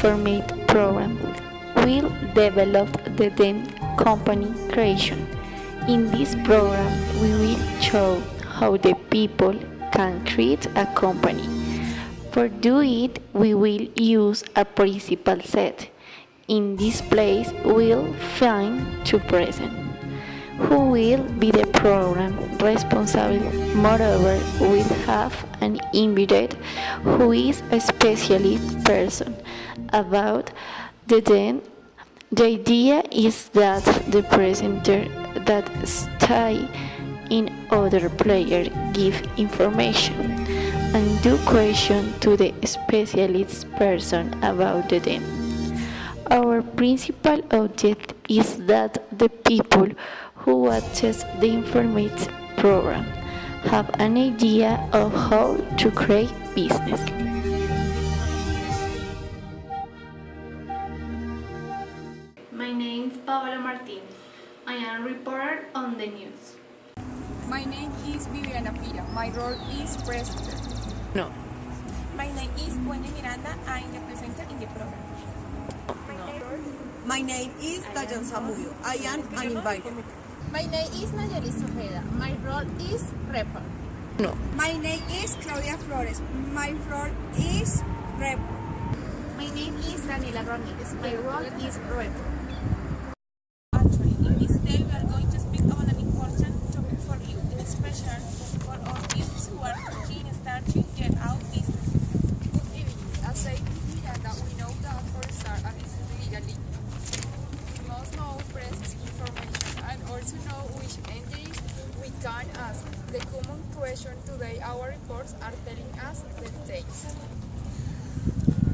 informate program will develop the then company creation. In this program, we will show how the people can create a company. For do it, we will use a principal set. In this place, we'll find two persons who will be the program responsible. Moreover, we'll have an invited who is a specialist person about the then. The idea is that the presenter that stay in other player give information and do question to the specialist person about the them. Our principal object is that the people who watches the informative program have an idea of how to create business. My name is Paola Martinez. I am a reporter on the news. My name is Viviana Pira. My role is presenter. No. My name is Wendy Miranda. I am the presenter in the program. My name is Dayan Samudio. I am an invited. My name is Nayeli Sojeda. My role is rapper. No. My name is Claudia Flores. My role is rapper. My name is Daniela Ramirez. My role is rapper. Actually, in this day we are going to speak about an important topic for you, especially for all youths who are thinking and starting get out business. Good evening. As I Miranda, we know that for start a business legally, we must know precise information and also know which entities we can ask. The common question today, our reports are telling us the details.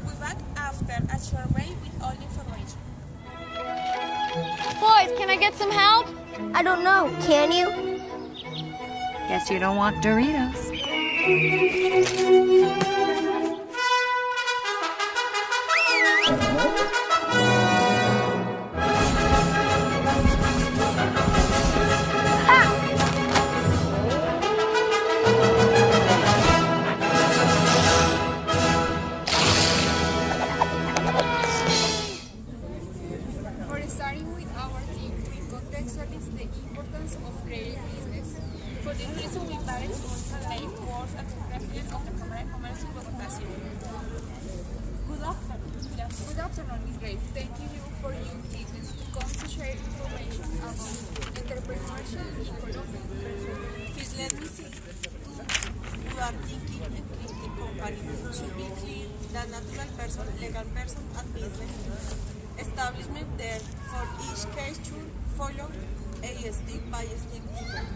We're back after a survey with all information. Boys, can I get some help? I don't know, can you? Guess you don't want Doritos. For starting with our team, we contextualize the importance of creating business. For this reason, we invited Gonzalo Words as the president of the Cámara de Comercio y Bogotá. Good afternoon. Good afternoon, Ms. Grace. Thank you for your business to come to share information about entrepreneurship in Colombia. Please let me see. You are thinking and creating company. Should be clear that natural person, legal person, and business establishment there for each case should follow a step-by-step process.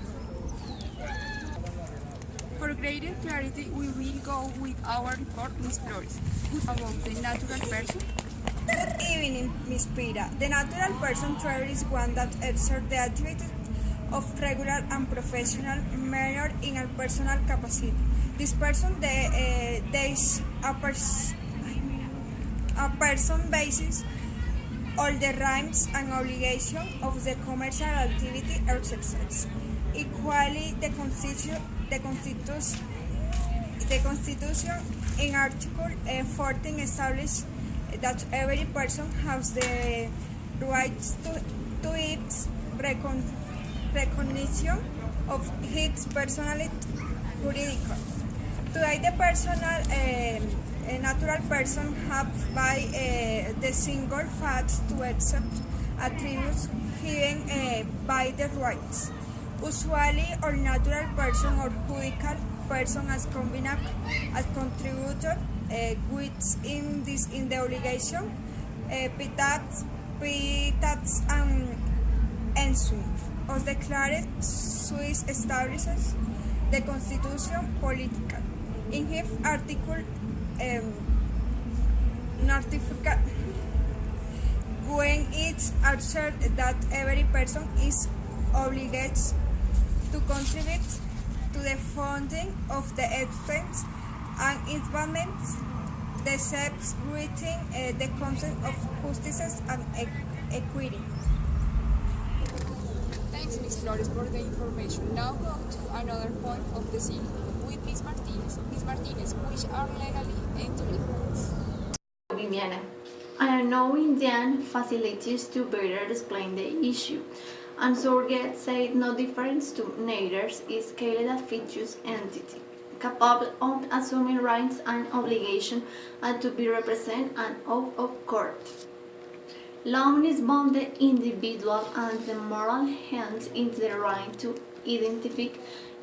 For greater clarity, we will go with our report, Ms. Flores, about the natural person. Good evening, Ms. Pira. The natural person trader is one that exerts the activity of regular and professional manner in a personal capacity. This person is a person basis all the rights and obligations of the commercial activity exercise. Equally, the Constitution in Article 14 establishes that every person has the right to its recognition of his personality juridical. Today, the a natural person have by the single fact to accept attributes given by the rights. Usually, or natural person or juridical person as combined as contributor with in the obligation PTAX and sum os declared Swiss establishes the Constitution political. In his article when it's asserted that every person is obligated to contribute to the funding of the expense and investments, the steps within the concept of justice and equity. Thanks, Ms. Flores, for the information. Now go to another point of the city with Ms. Martinez. Ms. Martinez, which are legally entities? Viviana. and knowing then facilities to better explain the issue. And Surget said no difference to neither is scaled a fictitious entity, capable of assuming rights and obligations and to be represented and out of court. Law is both the individual and the moral hence in the right to identify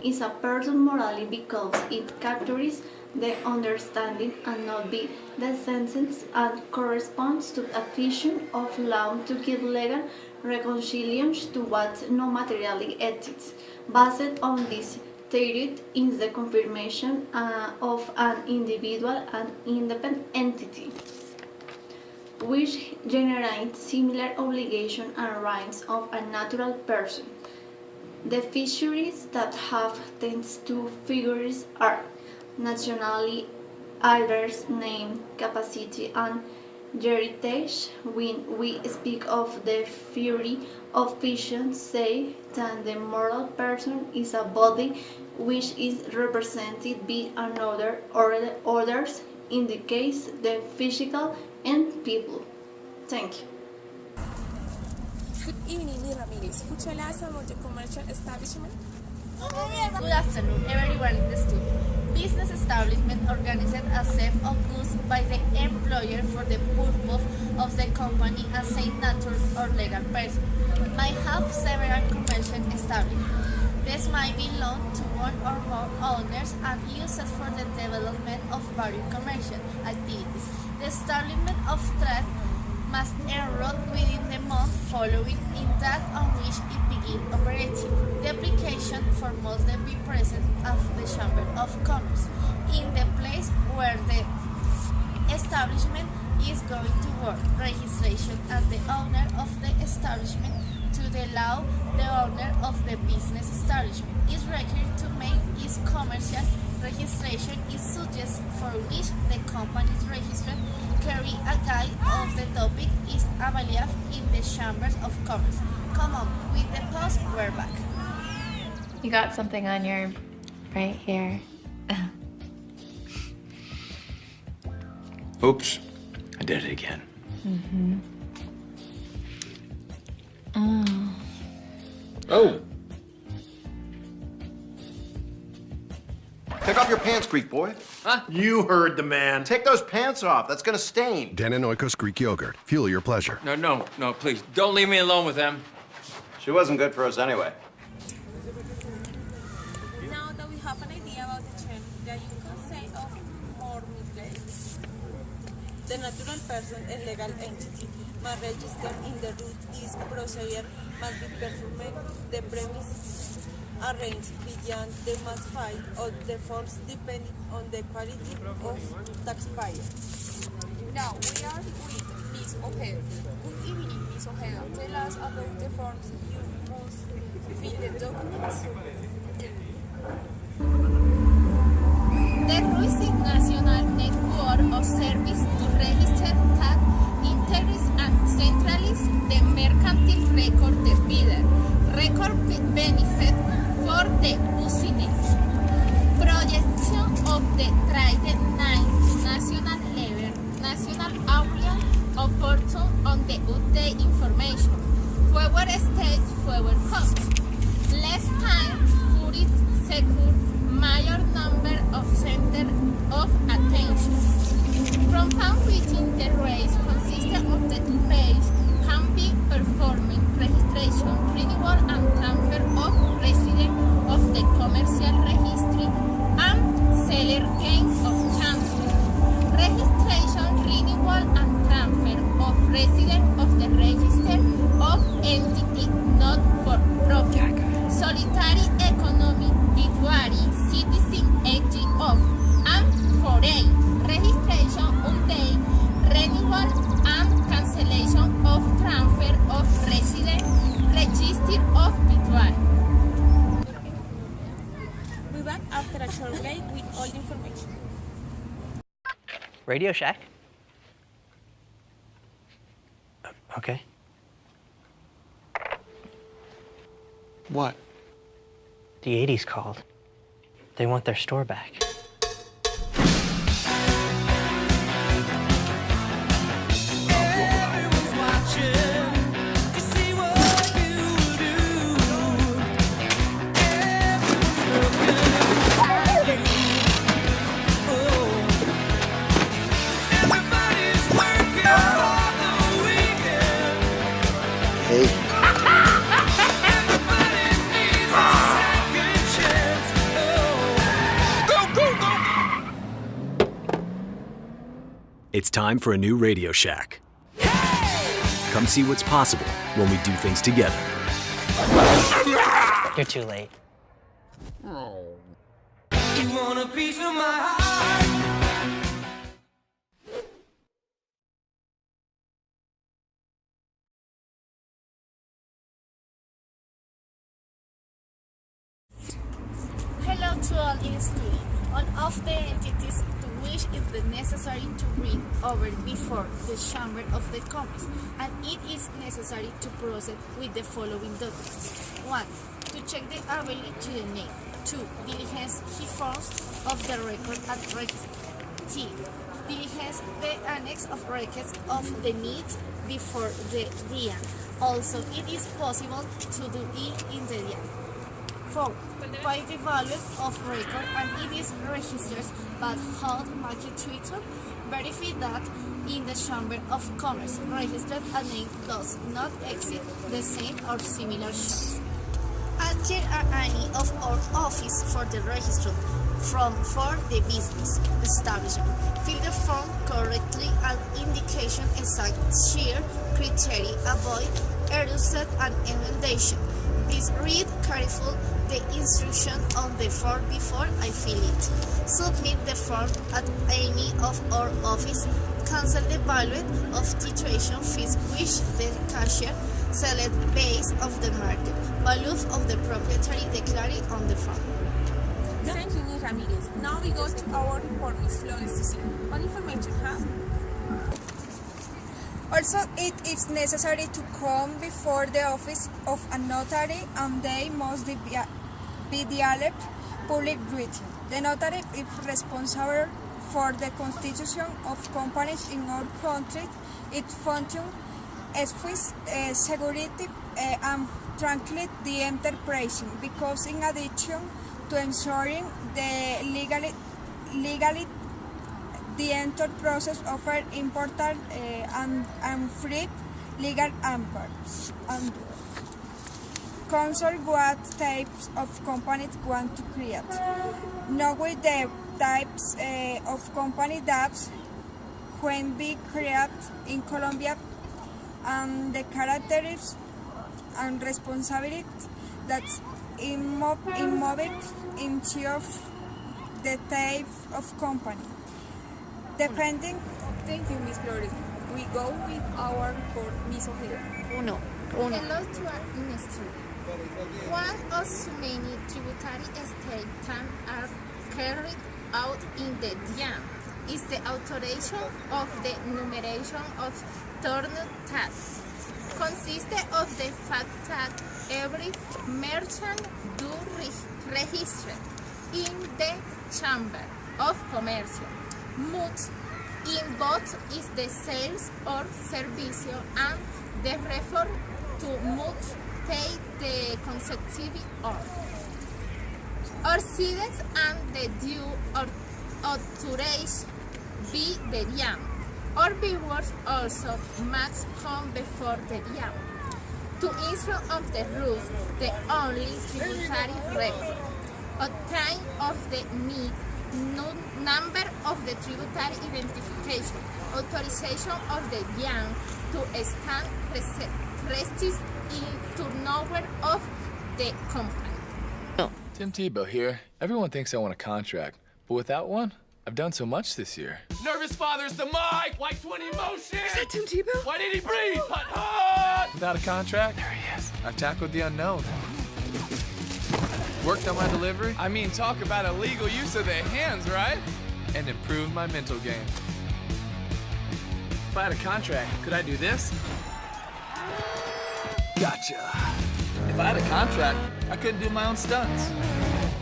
is a person morally because it captures the understanding and not be the sentence and corresponds to a vision of law to give legal reconciliation to what no materially ethics. Based on this theory is the confirmation of an individual and independent entity, which generates similar obligations and rights of a natural person. The features that have these two figures are nationality, address, name, capacity, and heritage. When we speak of the theory of vision, say that the moral person is a body which is represented by another or others, in the case the physical and people. Thank you. Good evening, Ms. Ramirez. Could you tell us about the commercial establishment? Good afternoon, everyone in the studio. Business establishment organized as sale of goods by the employer for the purpose of the company as a natural or legal person might have several commercial establishments. This might belong to one or more owners and used for the development of various commercial activities. The establishment of trade must enroll within the month following in that on which it began operating. The application form must then be present at the Chamber of Commerce in the place where the establishment is going to work. Registration as the owner of the establishment to allow the owner of the business establishment is required to make its commercial registration is subject for which the company's register carry a guide of the topic is available in the Chambers of Commerce. Come on, with the post, we're back. You got something on your right here. Oops, I did it again. Oh! Take off your pants, Greek boy. Huh? You heard the man. Take those pants off. That's gonna stain. Dan & Oikos Greek yogurt. Fuel your pleasure. No, please. Don't leave me alone with them. She wasn't good for us anyway. Now that we have an idea about the term that you can say of more mistakes. The natural person and legal entity must register in the root. This procedure must be performed. The premise arranged beyond they must file all the forms depending on the quality of taxpayer. Now we are with Ms. Ojeda. Good evening, Ms. Ojeda. Tell us about the forms you must fill the documents. The RUISIC National Network of Service to Register that integrates and centralizes the mercantile record, the bidder record benefit for the business. Projection of the trade national level, national area opportune on the update information. Forward stage, forward cost. Less time, current, secure, major number of center of attention. From within the race consistent of the two page can be performing registration, renewal and transfer of resident of the commercial registry and seller gains of transfer. Registration, renewal and transfer of resident of the register of entity not for profit. Solitary economic, virtuary, citizen, aging of, and foreign. Registration, update, renewal, and cancellation of transfer of resident, register of virtuary. We're back after a short break with all the information. Radio Shack? Okay. What? The 80s called. They want their store back. It's time for a new Radio Shack. Come see what's possible when we do things together. You're too late. You want a piece of my heart? Hello to all in study. All of the entities to which it is necessary to bring over before the Chamber of the Commerce, and it is necessary to proceed with the following documents. 1. To check the ability to the name. 2. Diligence forms of the record at register. 3. Diligence the annex of records of the needs before the DIAN. Also, it is possible to do it in the DIAN. 4. By the value of record and it is registered but hold market Twitter, verify that in the Chamber of Commerce registered a name does not exceed the same or similar shops. Adhere any of our office for the register from for the business establishment. Fill the form correctly and indication exact share criteria. Avoid errors and emendation. Please read carefully the instruction on the form before I fill it. Submit the form at any of our office. Cancel the value of titration fees which the cashier select based of the market value of the proprietary declared on the form. Thank you, Ms. Ramirez. Now we go to our report, Ms. Flores to see what information have. Also, it is necessary to come before the office of a notary and they must be declared public duty. The notary is responsible for the constitution of companies in our country. It functions as security and tranquility the enterprise because in addition to ensuring the legally the entire process offers important and free legal answers. Consult what types of companies want to create. Know with the types of company that when be created in Colombia and the characteristics and responsibilities that involved into the type of company. Depending. Thank you, Ms. Flores. We go with our report, Ms. Ojeda. Uno. Hello to our industry. One of many tributary state tasks are carried out in the DIAN is the authorization of the numeration of turned tax. Consisted of the fact that every merchant do register in the Chamber of Commerce. Mut in both is the sales or servicio and the refer to mut pay the consecutive or citizens and the due or authorized be the DIAN or viewers also must come before the DIAN. To instruct of the rules, the only tributary record, a time of the need, number of the tributary identification, authorization of the DIAN to stand prestige in turnover of the company. Tim Tebow here. Everyone thinks I want a contract, but without one, I've done so much this year. Nervous father's the mic. White 20 motion. Is that Tim Tebow? Why did he breathe? Hut, hut. Without a contract, there he is. I've tackled the unknown. Worked on my delivery. I mean, talk about illegal use of the hands, right? And improved my mental game. If I had a contract, could I do this? Gotcha. If I had a contract, I couldn't do my own stunts.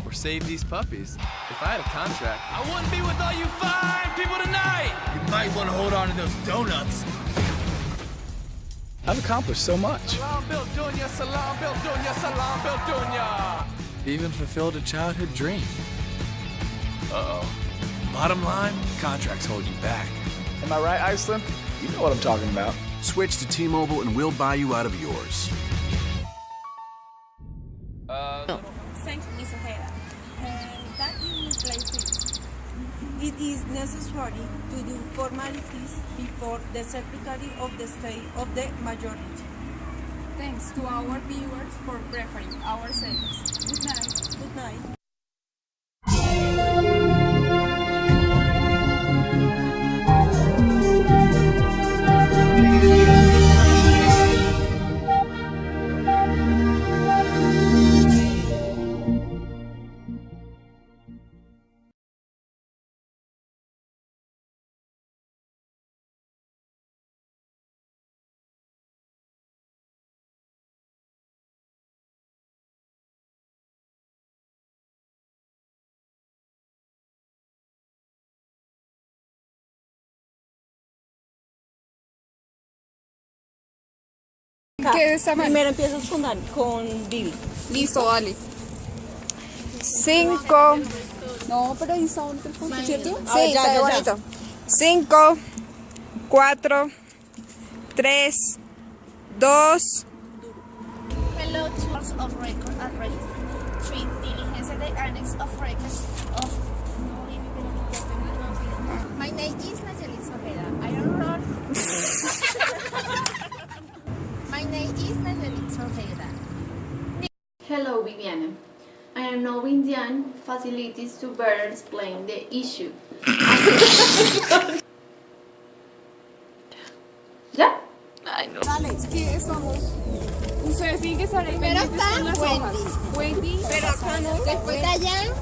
Or save these puppies. If I had a contract, I wouldn't be with all you fine people tonight. You might want to hold on to those donuts. I've accomplished so much. Salam Bill Dunya, Salam Bill Dunya, Salam Bill Dunya. Even fulfilled a childhood dream. Uh-oh. Bottom line, contracts hold you back. Am I right, Iceland? You know what I'm talking about. Switch to T-Mobile and we'll buy you out of yours. Thank you, Ms. Ojeda. That is misplaced. It is necessary to do formalities before the Secretary of the State of the Majority. Thanks to our viewers for preferring our service. Good night. Good night. ¿Qué está mal? Primero empiezas con Bill. Listo, dale. 5. No, pero ahí está bonito el punto, ¿cierto? Sí, ya, está ya, bonito. 5, 4, 3, 2. Hello, tours of record and rate. 3. Diligencia de annex of records of... My name is Nayeli Ojeda. I am wrong. My name is Nayeli Ojeda. Hello, Viviana. I am now Indian facilities to better explain the issue. ¿Ya? Ay, no. Dale, es que estamos... Ustedes tienen que estar ahí Pero pendientes está con las hojas. Wendy. Pero acá no. Después de allá.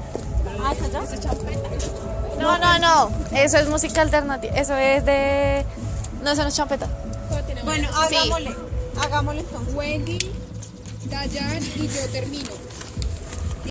¿Hasta allá? No. Eso es música alternativa. Eso es de... No, eso no es champeta. Bueno, hagámosle entonces. Wendy, Dayan y yo termino.